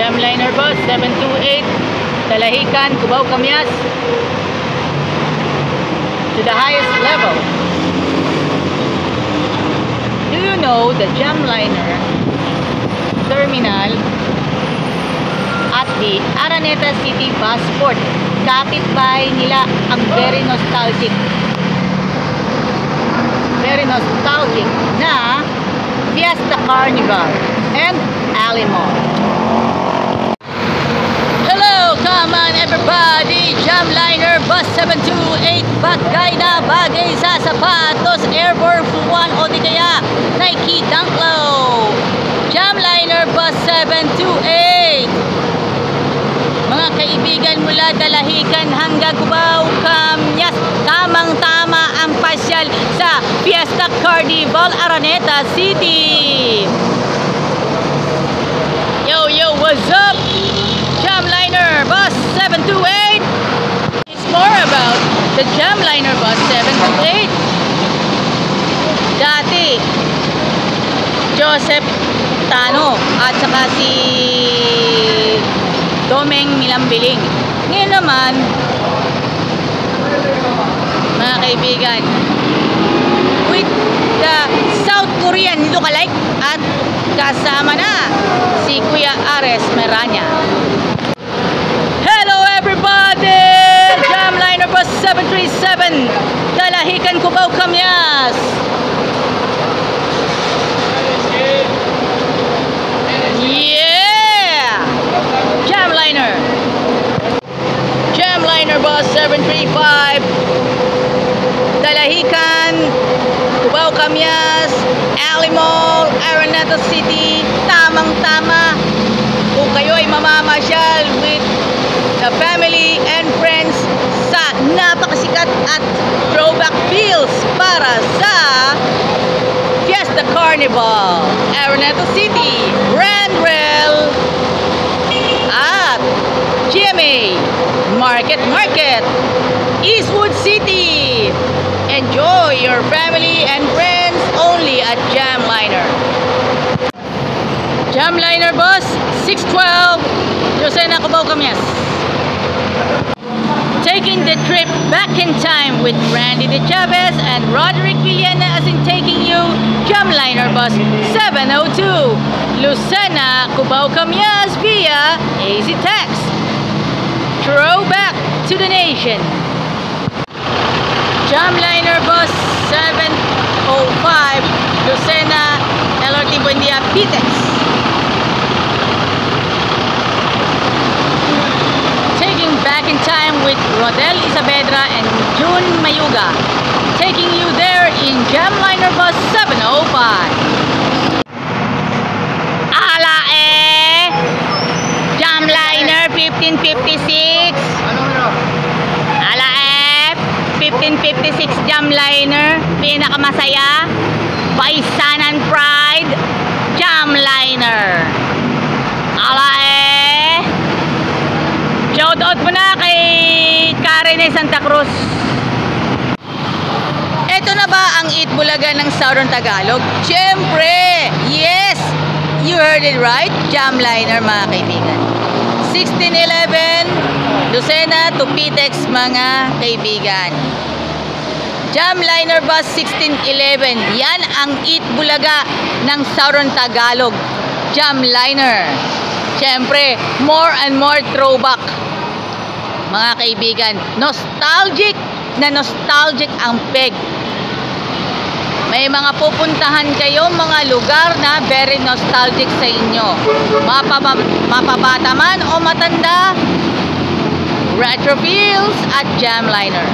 Jamliner Bus 728, Dalahican, Cubao, Camias, to the highest level. Do you know the Jamliner terminal at the Araneta City Busport? Kapitbahay nila ang very nostalgic na Fiesta Carnival and Alimo. Hello, come on everybody, Jamliner Bus 728, bagay na bagay sa sapatos, Air Force 1 o di kaya Nike Dunk Low. Jamliner Bus 728, mga kaibigan mula Dalahican hanggang Cubao, Camias, tamang-tama ang pasyal sa Fiesta Carnival, Araneta City. Yo, what's up? Jamliner Bus 728. It's more about the Jamliner Bus 728. Dati, Joseph Tano at saka si Domeng Milambiling. Ngayon naman, mga kaibigan, with the South Korean lookalike at kasama na si Kuya Ares Meranya. Hello everybody! Jamliner Bus 737, Dalahican, Cubao, Camias. Yeah! Jamliner Bus 735, Dalahican, Cubao, Camias, Alimo, Araneta City, tamang-tama kung kayo ay mamamasyal with the family and friends sa napakasikat at throwback feels para sa Fiesta Carnival, Araneta City, Randrel at GMA Market, Eastwood City. Enjoy your family and friends only at Jamliner. Jamliner Bus 612, Lucena, Cubao, Camias. Taking the trip back in time with Randy De Chavez and Roderick Villena, as in taking you Jamliner Bus 702, Lucena, Cubao, Camias via Easy Tax. Throwback to the nation. Jamliner Bus 705, Lucena, LRT Buendia, Pitex. Taking back in time with Rodel Isabedra and June Mayuga. Taking you there in Jamliner Bus 705. Ala Jamliner 1556. Ala 1556 Jamliner, pinakamasaya, Paisanan Pride, Jamliner. Ala shoutout mo na kay Karen Santa Cruz. Ito na ba ang Eat Bulaga ng Southern Tagalog? Siyempre, yes, you heard it right, Jamliner mga kaibigan. 1611 Lucena to Pitex mga kaibigan. Jamliner Bus 1611, yan ang Eat Bulaga ng Southern Tagalog, Jamliner. Siyempre, more and more throwback mga kaibigan. Nostalgic ang peg. May mga pupuntahan kayo mga lugar na very nostalgic sa inyo. Mapabata man o matanda, retro feels at Jamliner.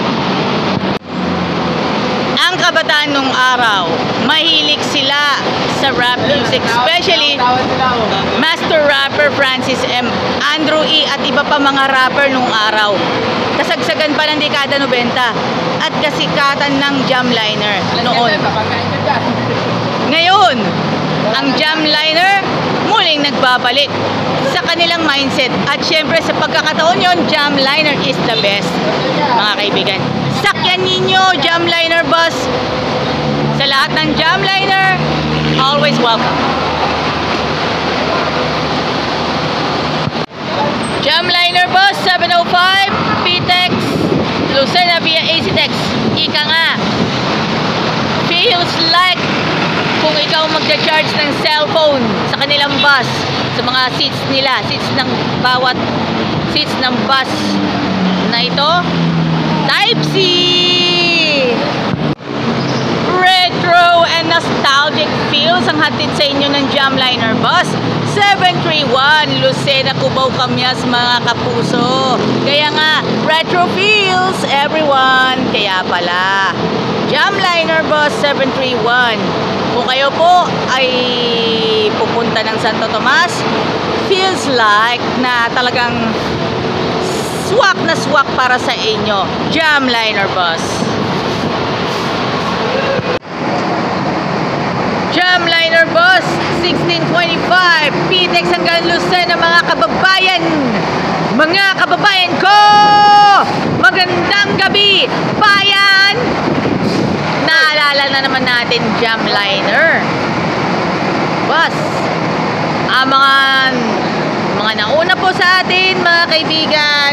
Ang kabataan nung araw, mahilig sila sa rap music, especially master rapper Francis M, Andrew E at iba pa mga rapper nung araw. Kasagsagan pa ng dekada 90 at kasikatan ng Jamliner noon. Ngayon, ang Jamliner muling nagbabalik sa kanilang mindset at syempre sa pagkakataon yon, Jamliner is the best mga kaibigan. Sakyan ninyo Jamliner Bus. Sa lahat ng Jamliner, always welcome. 1605, PTEX, Lucena via ACTEX. Ika nga, feels like kung ikaw magcha-charge ng cellphone sa kanilang bus, sa mga seats nila, bawat seats ng bus na ito, Type C! Retro and nostalgic feels ang hatid sa inyo ng Jamliner Bus 731 Lucena, Cubao, Kamyas, mga kapuso. Kaya nga, retro feels everyone. Kaya pala, Jamliner Bus 731. Kung kayo po ay pupunta ng Santo Tomas, feels like na talagang swak na swak para sa inyo. Jamliner Bus. Jamliner Bus 1625, PTEX hanggang Lucena, mga kababayan. Mga kababayan ko! Magandang gabi, bayan! Naalala na naman natin Jamliner Bus. Mga nauna po sa atin, mga kaibigan,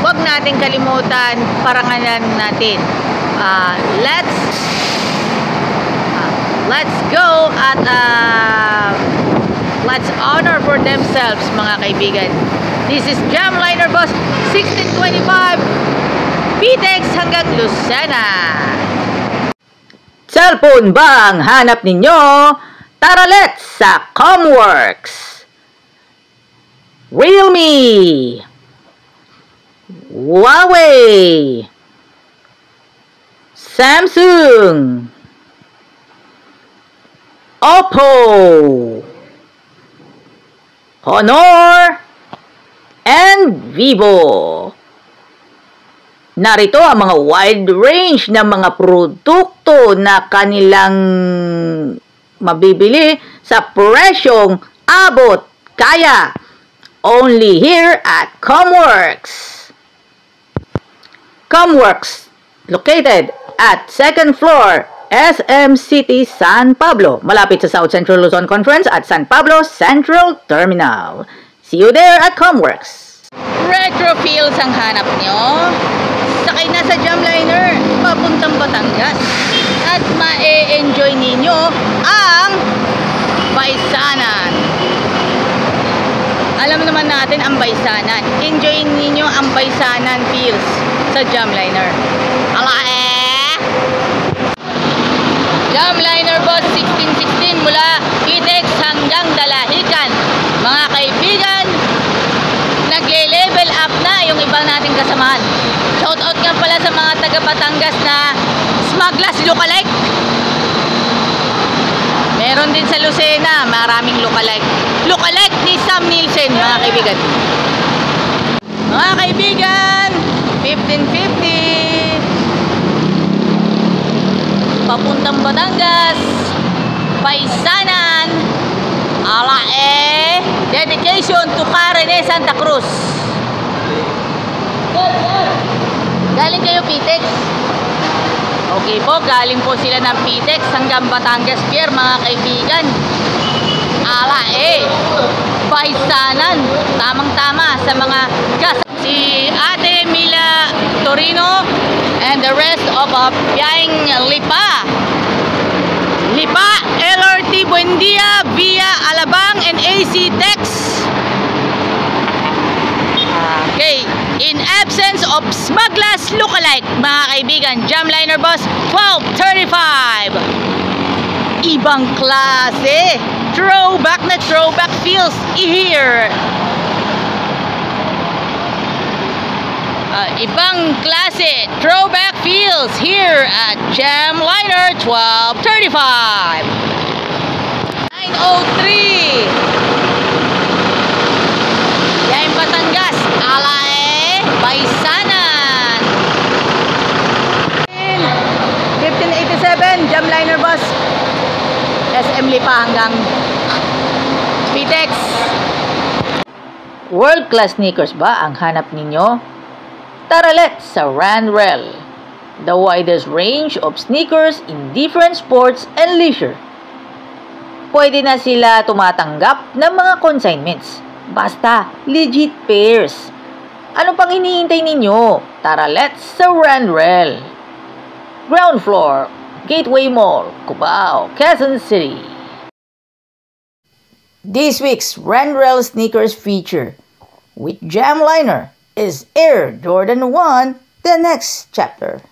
huwag natin kalimutan, parangalan natin. Let's go at let's honor for themselves, mga kaibigan. This is Jamliner Bus 1625, PTEX hanggang Lucena. Cellphone ba ang hanap ninyo? Tara, let's sa Comworks. Realme, Huawei, Samsung, Oppo, Honor, and Vivo. Narito ang mga wide range ng mga produkto na kanilang mabibili sa presyong abot kaya. Only here at Comworks. Comworks, located at 2nd floor, SM City, San Pablo, malapit sa South Central Luzon Conference at San Pablo Central Terminal. See you there at Comworks. Retro feels ang hanap nyo? Sakay na sa Jamliner, papuntang Batangas. At ma-enjoy ninyo ang Baisanan. Alam naman natin ang Baisanan. Enjoy ninyo ang Baisanan feels sa Jamliner. Jamliner Bus 1616 mula PTEX hanggang Dalahican. Mga kaibigan, nagle-level up na yung iba nating kasamahan. Shoutout nga pala sa mga taga Batangas na Smugglers lookalike. Meron din sa Lucena, maraming lookalike. Lookalike ni Sam Nielsen, mga kaibigan. Mga kaibigan, 1550. Papuntang Batangas, Baisanan, dedication to Karen Santa Cruz. Galing kayo PTEX? Okay po, galing po sila ng PTEX hanggang Batangas Pier, mga kaibigan. Baisanan, tamang-tama sa mga si Ate Mila Torino and the rest of biyaheng Lipa, LRT Buendia via Alabang and ACTEX. Okay, in absence of Smugglers lookalike, mga kaibigan, Jamliner Bus 1235. Ibang klase, throwback na throwback feels here. Ibang klase, throwback feels here at Jamliner 1235. 903. Yain Batangas, Baisanan. 1587, Jamliner Bus SM Lipa hanggang PTEX. World class sneakers ba ang hanap ninyo? Tara, let's sa Randrail, the widest range of sneakers in different sports and leisure. Pwede na sila tumatanggap ng mga consignments, basta legit pairs. Ano pang hinihintay ninyo? Tara, let's sa Randrel. Ground floor, Gateway Mall, Cubao, Quezon City. This week's Randrel sneakers feature with Jamliner is Air Jordan 1, the next chapter.